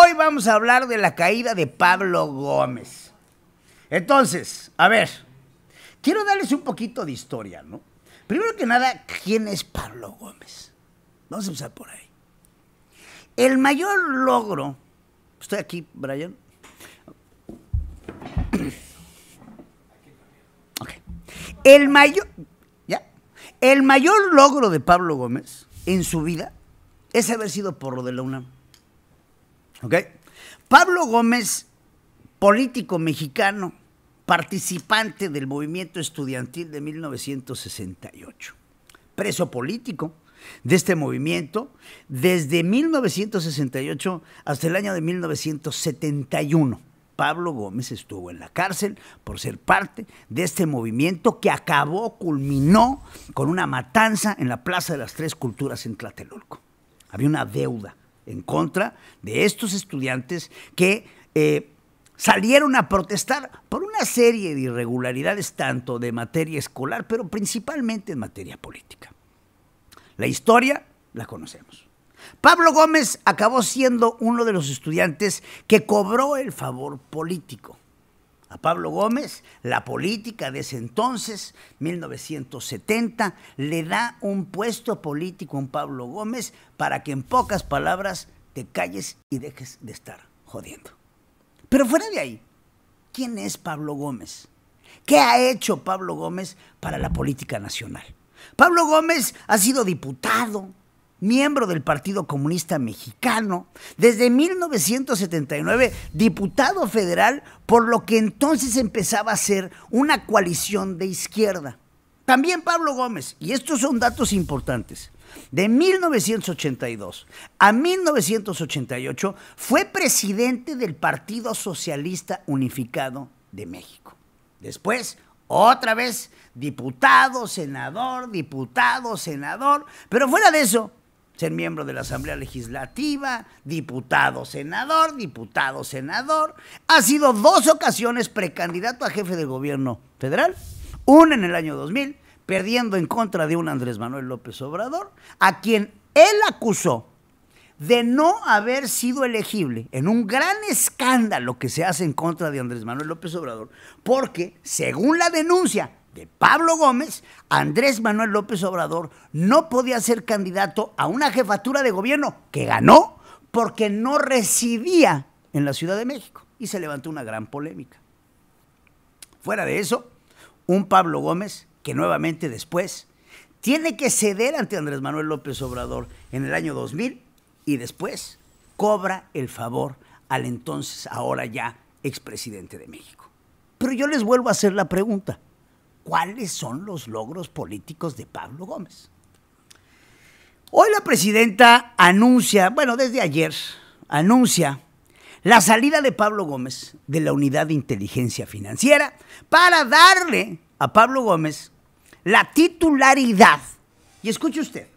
Hoy vamos a hablar de la caída de Pablo Gómez. Entonces, a ver, quiero darles un poquito de historia, ¿no? Primero que nada, ¿quién es Pablo Gómez? Vamos a empezar por ahí. El mayor logro... Estoy aquí, Brian. Okay. El mayor logro de Pablo Gómez en su vida es haber sido porro de la UNAM. ¿Ok? Pablo Gómez, político mexicano, participante del movimiento estudiantil de 1968, preso político de este movimiento desde 1968 hasta el año de 1971. Pablo Gómez estuvo en la cárcel por ser parte de este movimiento que culminó con una matanza en la Plaza de las Tres Culturas en Tlatelolco. Había una deuda en contra de estos estudiantes que salieron a protestar por una serie de irregularidades, tanto de materia escolar, pero principalmente en materia política. La historia la conocemos. Pablo Gómez acabó siendo uno de los estudiantes que cobró el favor político. A Pablo Gómez, la política de ese entonces, 1970, le da un puesto político a un Pablo Gómez para que en pocas palabras te calles y dejes de estar jodiendo. Pero fuera de ahí, ¿quién es Pablo Gómez? ¿Qué ha hecho Pablo Gómez para la política nacional? Pablo Gómez ha sido diputado, miembro del Partido Comunista Mexicano, desde 1979 diputado federal, por lo que entonces empezaba a ser una coalición de izquierda. También Pablo Gómez, y estos son datos importantes, de 1982 a 1988 fue presidente del Partido Socialista Unificado de México. Después, otra vez, diputado, senador, pero fuera de eso, ser miembro de la Asamblea Legislativa, diputado, senador, ha sido 2 ocasiones precandidato a jefe de gobierno federal, una en el año 2000, perdiendo en contra de un Andrés Manuel López Obrador, a quien él acusó de no haber sido elegible en un gran escándalo que se hace en contra de Andrés Manuel López Obrador, porque, según la denuncia de Pablo Gómez, Andrés Manuel López Obrador no podía ser candidato a una jefatura de gobierno que ganó porque no residía en la Ciudad de México, y se levantó una gran polémica. Fuera de eso, un Pablo Gómez que nuevamente después tiene que ceder ante Andrés Manuel López Obrador en el año 2000 y después cobra el favor al entonces, ahora ya, expresidente de México. Pero yo les vuelvo a hacer la pregunta: ¿cuáles son los logros políticos de Pablo Gómez? Hoy la presidenta anuncia, desde ayer, anuncia la salida de Pablo Gómez de la Unidad de Inteligencia Financiera para darle a Pablo Gómez la titularidad, y escuche usted,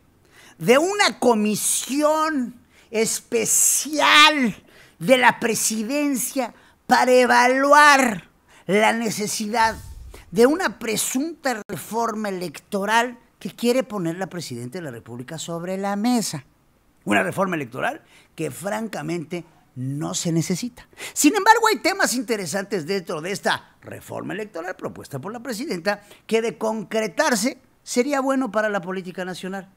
de una comisión especial de la presidencia para evaluar la necesidad de una presunta reforma electoral que quiere poner la presidenta de la República sobre la mesa. Una reforma electoral que francamente no se necesita. Sin embargo, hay temas interesantes dentro de esta reforma electoral propuesta por la presidenta que, de concretarse, sería bueno para la política nacional.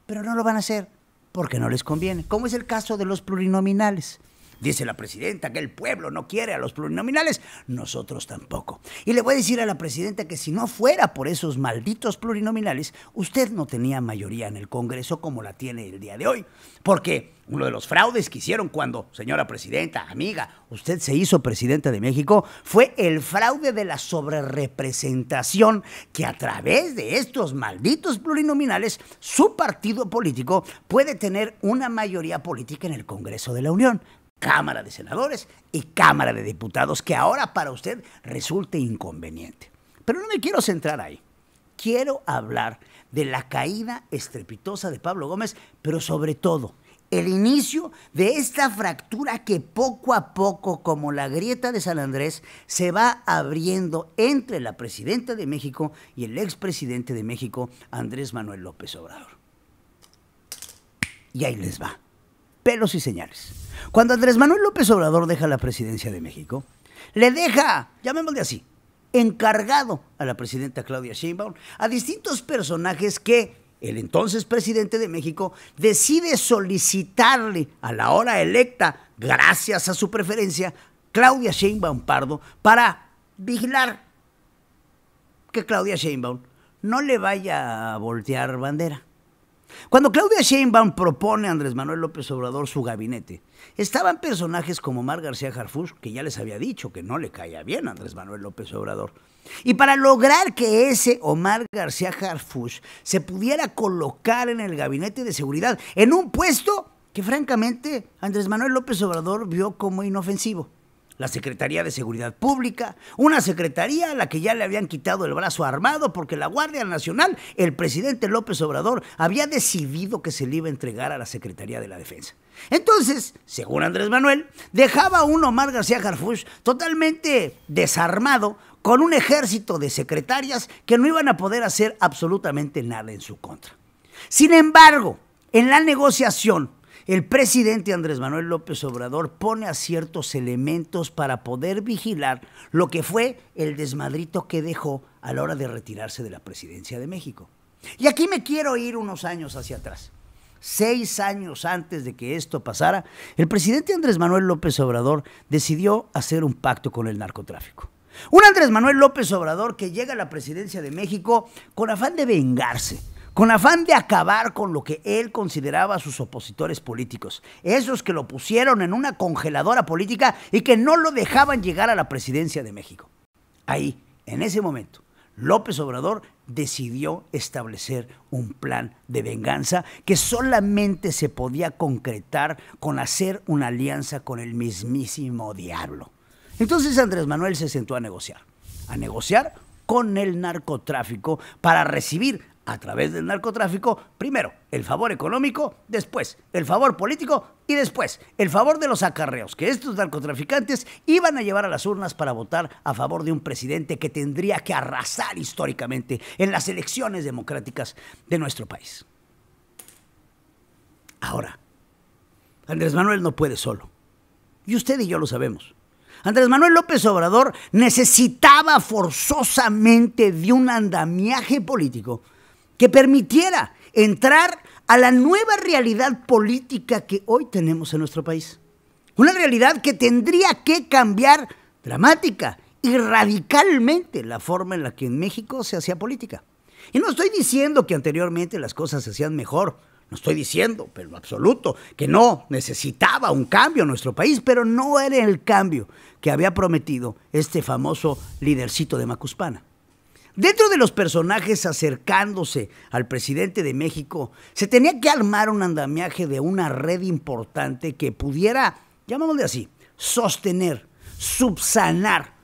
Pero no lo van a hacer porque no les conviene, como es el caso de los plurinominales. Dice la presidenta que el pueblo no quiere a los plurinominales, nosotros tampoco. Y le voy a decir a la presidenta que si no fuera por esos malditos plurinominales, usted no tenía mayoría en el Congreso como la tiene el día de hoy. Porque uno de los fraudes que hicieron cuando, señora presidenta, amiga, usted se hizo presidenta de México, fue el fraude de la sobrerepresentación, que a través de estos malditos plurinominales, su partido político puede tener una mayoría política en el Congreso de la Unión, Cámara de Senadores y Cámara de Diputados, que ahora para usted resulte inconveniente. Pero no me quiero centrar ahí. Quiero hablar de la caída estrepitosa de Pablo Gómez, pero sobre todo el inicio de esta fractura que poco a poco, como la grieta de San Andrés, se va abriendo entre la presidenta de México y el expresidente de México, Andrés Manuel López Obrador. Y ahí les va. pelos y señales. Cuando Andrés Manuel López Obrador deja la presidencia de México, le deja, llamémosle así, encargado a la presidenta Claudia Sheinbaum a distintos personajes que el entonces presidente de México decide solicitarle a la ahora electa, gracias a su preferencia, Claudia Sheinbaum Pardo, para vigilar que Claudia Sheinbaum no le vaya a voltear bandera. Cuando Claudia Sheinbaum propone a Andrés Manuel López Obrador su gabinete, estaban personajes como Omar García Harfuch, que ya les había dicho que no le caía bien a Andrés Manuel López Obrador. Y para lograr que ese Omar García Harfuch se pudiera colocar en el gabinete de seguridad, en un puesto que francamente Andrés Manuel López Obrador vio como inofensivo. La Secretaría de Seguridad Pública, una secretaría a la que ya le habían quitado el brazo armado porque la Guardia Nacional, el presidente López Obrador, había decidido que se le iba a entregar a la Secretaría de la Defensa. Entonces, según Andrés Manuel, dejaba a un Omar García Harfuch totalmente desarmado, con un ejército de secretarias que no iban a poder hacer absolutamente nada en su contra. Sin embargo, en la negociación, el presidente Andrés Manuel López Obrador pone a ciertos elementos para poder vigilar lo que fue el desmadrito que dejó a la hora de retirarse de la presidencia de México. Y aquí me quiero ir unos años hacia atrás. 6 años antes de que esto pasara, el presidente Andrés Manuel López Obrador decidió hacer un pacto con el narcotráfico. Un Andrés Manuel López Obrador que llega a la presidencia de México con afán de vengarse, con afán de acabar con lo que él consideraba a sus opositores políticos, esos que lo pusieron en una congeladora política y que no lo dejaban llegar a la presidencia de México. Ahí, en ese momento, López Obrador decidió establecer un plan de venganza que solamente se podía concretar con hacer una alianza con el mismísimo diablo. Entonces Andrés Manuel se sentó a negociar con el narcotráfico para recibir a través del narcotráfico, primero el favor económico, después el favor político y después el favor de los acarreos que estos narcotraficantes iban a llevar a las urnas para votar a favor de un presidente que tendría que arrasar históricamente en las elecciones democráticas de nuestro país. Ahora, Andrés Manuel no puede solo, y usted y yo lo sabemos. Andrés Manuel López Obrador necesitaba forzosamente de un andamiaje político que permitiera entrar a la nueva realidad política que hoy tenemos en nuestro país. Una realidad que tendría que cambiar dramática y radicalmente la forma en la que en México se hacía política. Y no estoy diciendo que anteriormente las cosas se hacían mejor. No estoy diciendo, pero en absoluto, que no necesitaba un cambio en nuestro país, pero no era el cambio que había prometido este famoso lidercito de Macuspana. Dentro de los personajes acercándose al presidente de México, se tenía que armar un andamiaje de una red importante que pudiera, llamémosle así, sostener, subsanar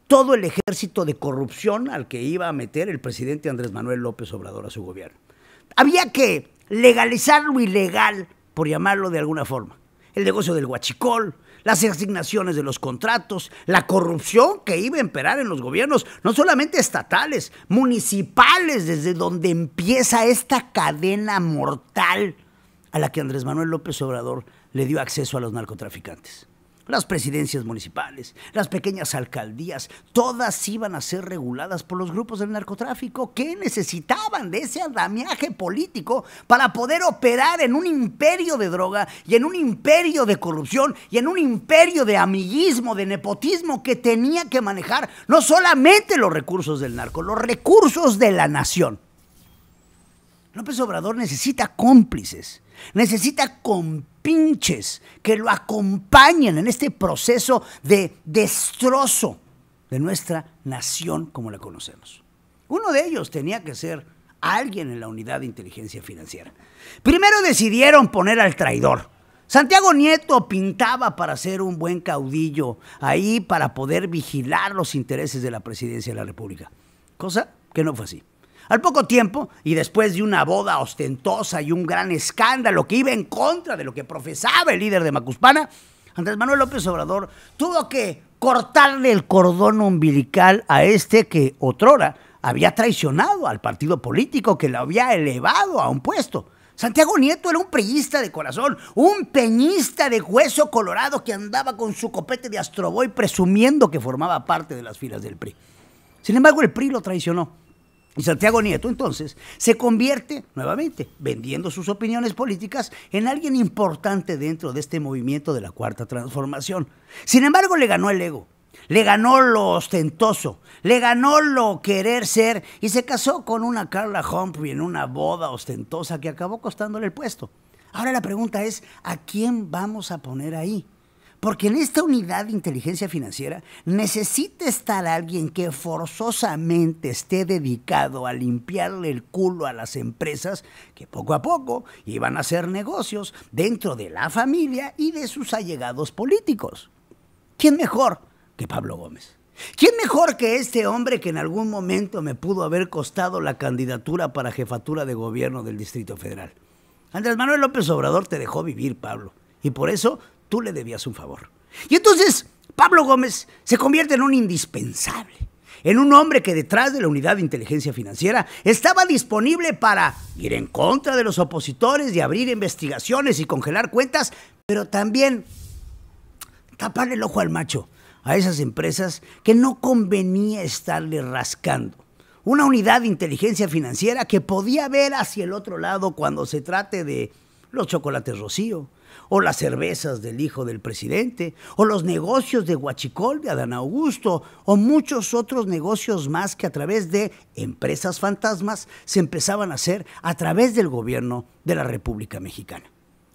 todo el ejército de corrupción al que iba a meter el presidente Andrés Manuel López Obrador a su gobierno. Había que legalizar lo ilegal, por llamarlo de alguna forma. El negocio del huachicol, las asignaciones de los contratos, la corrupción que iba a imperar en los gobiernos, no solamente estatales, municipales, desde donde empieza esta cadena mortal a la que Andrés Manuel López Obrador le dio acceso a los narcotraficantes. Las presidencias municipales, las pequeñas alcaldías, todas iban a ser reguladas por los grupos del narcotráfico que necesitaban de ese andamiaje político para poder operar en un imperio de droga y en un imperio de corrupción y en un imperio de amiguismo, de nepotismo que tenía que manejar no solamente los recursos del narco, los recursos de la nación. López Obrador necesita cómplices, necesita compinches que lo acompañen en este proceso de destrozo de nuestra nación como la conocemos. Uno de ellos tenía que ser alguien en la unidad de inteligencia financiera. Primero decidieron poner al traidor. Santiago Nieto pintaba para ser un buen caudillo ahí para poder vigilar los intereses de la presidencia de la República, cosa que no fue así. Al poco tiempo, y después de una boda ostentosa y un gran escándalo que iba en contra de lo que profesaba el líder de Macuspana, Andrés Manuel López Obrador tuvo que cortarle el cordón umbilical a este que otrora había traicionado al partido político que lo había elevado a un puesto. Santiago Nieto era un priista de corazón, un peñista de hueso colorado que andaba con su copete de Astroboy presumiendo que formaba parte de las filas del PRI. Sin embargo, el PRI lo traicionó. Y Santiago Nieto, entonces, se convierte, nuevamente, vendiendo sus opiniones políticas, en alguien importante dentro de este movimiento de la Cuarta Transformación. Sin embargo, le ganó el ego, le ganó lo ostentoso, le ganó lo querer ser y se casó con una Carla Humphrey en una boda ostentosa que acabó costándole el puesto. Ahora la pregunta es, ¿a quién vamos a poner ahí? Porque en esta unidad de inteligencia financiera necesita estar alguien que forzosamente esté dedicado a limpiarle el culo a las empresas que poco a poco iban a hacer negocios dentro de la familia y de sus allegados políticos. ¿Quién mejor que Pablo Gómez? ¿Quién mejor que este hombre que en algún momento me pudo haber costado la candidatura para jefatura de gobierno del Distrito Federal? Andrés Manuel López Obrador te dejó vivir, Pablo, y por eso tú le debías un favor. Y entonces Pablo Gómez se convierte en un indispensable, en un hombre que detrás de la unidad de inteligencia financiera estaba disponible para ir en contra de los opositores y abrir investigaciones y congelar cuentas, pero también taparle el ojo al macho a esas empresas que no convenía estarle rascando. Una unidad de inteligencia financiera que podía ver hacia el otro lado cuando se trate de los chocolates Rocío, o las cervezas del hijo del presidente, o los negocios de Huachicol de Adán Augusto, o muchos otros negocios más que a través de empresas fantasmas se empezaban a hacer a través del gobierno de la República Mexicana.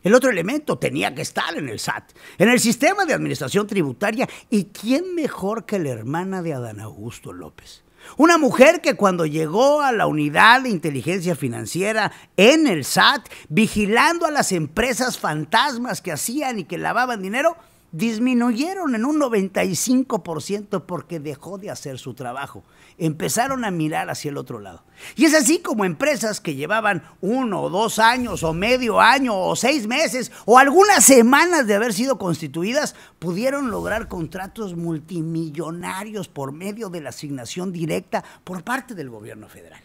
El otro elemento tenía que estar en el SAT, en el sistema de administración tributaria, y ¿quién mejor que la hermana de Adán Augusto López? Una mujer que cuando llegó a la unidad de inteligencia financiera en el SAT, vigilando a las empresas fantasmas que hacían y que lavaban dinero, disminuyeron en un 95% porque dejó de hacer su trabajo. Empezaron a mirar hacia el otro lado. Y es así como empresas que llevaban 1 o 2 años o medio año o 6 meses o algunas semanas de haber sido constituidas pudieron lograr contratos multimillonarios por medio de la asignación directa por parte del gobierno federal.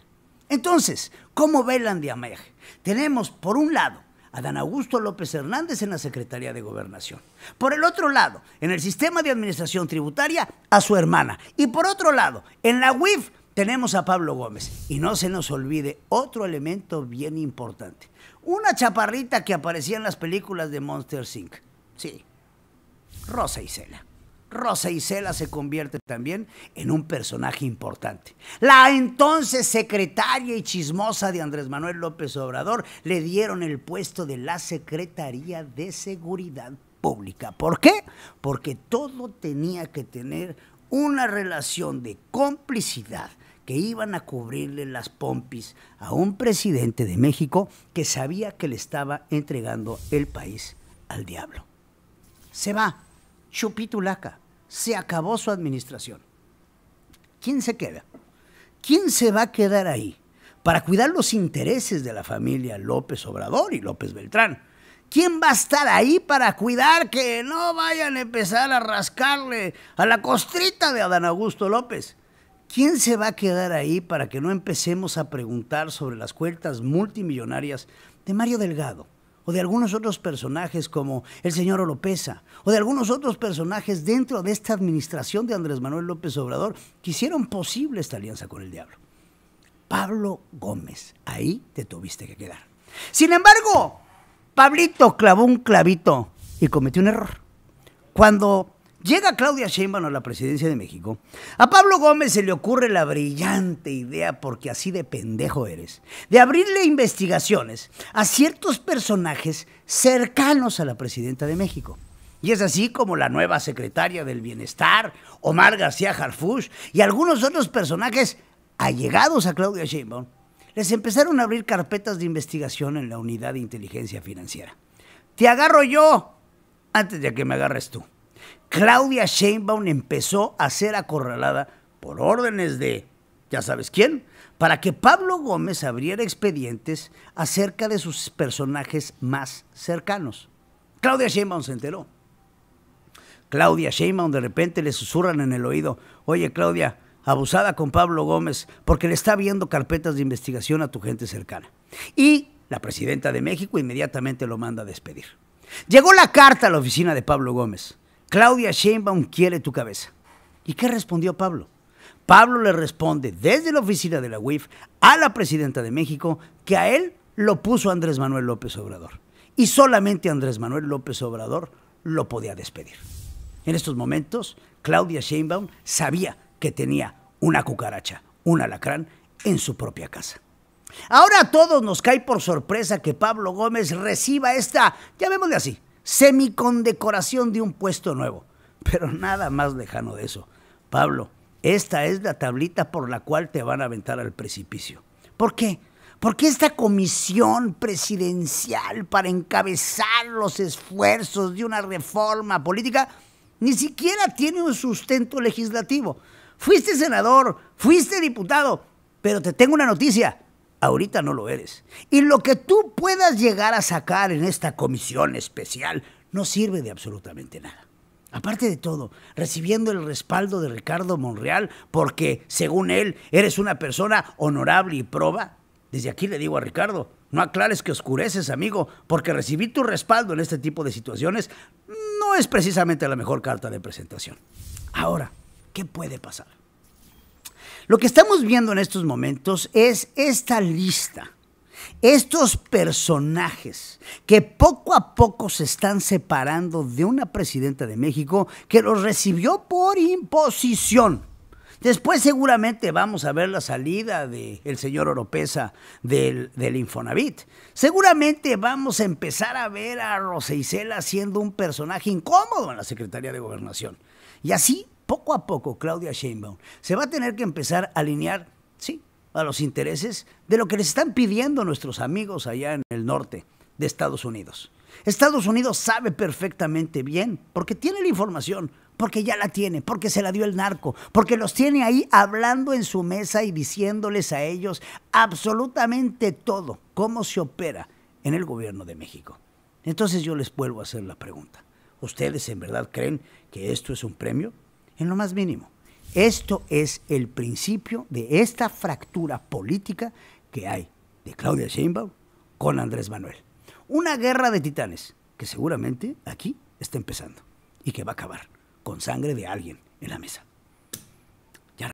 Entonces, ¿cómo ve el andamiaje? Tenemos, por un lado, a Adán Augusto López Hernández en la Secretaría de Gobernación. Por el otro lado, en el sistema de administración tributaria, a su hermana. Y por otro lado, en la UIF tenemos a Pablo Gómez. Y no se nos olvide otro elemento bien importante. Una chaparrita que aparecía en las películas de Monster Inc. Sí, Rosa Isela. Rosa Isela se convierte también en un personaje importante. La entonces secretaria y chismosa de Andrés Manuel López Obrador le dieron el puesto de la Secretaría de Seguridad Pública. ¿Por qué? Porque todo tenía que tener una relación de complicidad que iban a cubrirle las pompis a un presidente de México que sabía que le estaba entregando el país al diablo. Se va. Chupitulaca, se acabó su administración. ¿Quién se queda? ¿Quién se va a quedar ahí para cuidar los intereses de la familia López Obrador y López Beltrán? ¿Quién va a estar ahí para cuidar que no vayan a empezar a rascarle a la costrita de Adán Augusto López? ¿Quién se va a quedar ahí para que no empecemos a preguntar sobre las cuentas multimillonarias de Mario Delgado? O de algunos otros personajes como el señor Oropesa, o de algunos otros personajes dentro de esta administración de Andrés Manuel López Obrador que hicieron posible esta alianza con el diablo. Pablo Gómez, ahí te tuviste que quedar. Sin embargo, Pablito clavó un clavito y cometió un error. Cuando llega Claudia Sheinbaum a la presidencia de México, a Pablo Gómez se le ocurre la brillante idea, porque así de pendejo eres, de abrirle investigaciones a ciertos personajes cercanos a la presidenta de México. Y es así como la nueva secretaria del Bienestar, Omar García Harfuch, y algunos otros personajes allegados a Claudia Sheinbaum, les empezaron a abrir carpetas de investigación en la unidad de inteligencia financiera. Te agarro yo antes de que me agarres tú. Claudia Sheinbaum empezó a ser acorralada por órdenes de, ¿ya sabes quién?, para que Pablo Gómez abriera expedientes acerca de sus personajes más cercanos. Claudia Sheinbaum se enteró. Claudia Sheinbaum de repente le susurran en el oído: oye, Claudia, abusada con Pablo Gómez porque le está viendo carpetas de investigación a tu gente cercana. Y la presidenta de México inmediatamente lo manda a despedir. Llegó la carta a la oficina de Pablo Gómez. Claudia Sheinbaum quiere tu cabeza. ¿Y qué respondió Pablo? Pablo le responde desde la oficina de la UIF a la presidenta de México que a él lo puso Andrés Manuel López Obrador. Y solamente Andrés Manuel López Obrador lo podía despedir. En estos momentos, Claudia Sheinbaum sabía que tenía una cucaracha, un alacrán, en su propia casa. Ahora a todos nos cae por sorpresa que Pablo Gómez reciba esta, llamémosle así, semicondecoración de un puesto nuevo. Pero nada más lejano de eso. Pablo, esta es la tablita por la cual te van a aventar al precipicio. ¿Por qué? Porque esta comisión presidencial para encabezar los esfuerzos de una reforma política ni siquiera tiene un sustento legislativo. Fuiste senador, fuiste diputado, pero te tengo una noticia. Ahorita no lo eres. Y lo que tú puedas llegar a sacar en esta comisión especial no sirve de absolutamente nada. Aparte de todo, recibiendo el respaldo de Ricardo Monreal porque, según él, eres una persona honorable y proba. Desde aquí le digo a Ricardo, no aclares que oscureces, amigo, porque recibir tu respaldo en este tipo de situaciones no es precisamente la mejor carta de presentación. Ahora, ¿qué puede pasar? Lo que estamos viendo en estos momentos es esta lista, estos personajes que poco a poco se están separando de una presidenta de México que los recibió por imposición. Después seguramente vamos a ver la salida del señor Oropesa del Infonavit. Seguramente vamos a empezar a ver a Rosa Isela siendo un personaje incómodo en la Secretaría de Gobernación. Y así, poco a poco, Claudia Sheinbaum se va a tener que empezar a alinear, sí, a los intereses de lo que les están pidiendo nuestros amigos allá en el norte de Estados Unidos. Estados Unidos sabe perfectamente bien, porque tiene la información, porque ya la tiene, porque se la dio el narco, porque los tiene ahí hablando en su mesa y diciéndoles a ellos absolutamente todo, cómo se opera en el gobierno de México. Entonces yo les vuelvo a hacer la pregunta. ¿Ustedes en verdad creen que esto es un premio? En lo más mínimo. Esto es el principio de esta fractura política que hay de Claudia Sheinbaum con Andrés Manuel. Una guerra de titanes que seguramente aquí está empezando y que va a acabar con sangre de alguien en la mesa.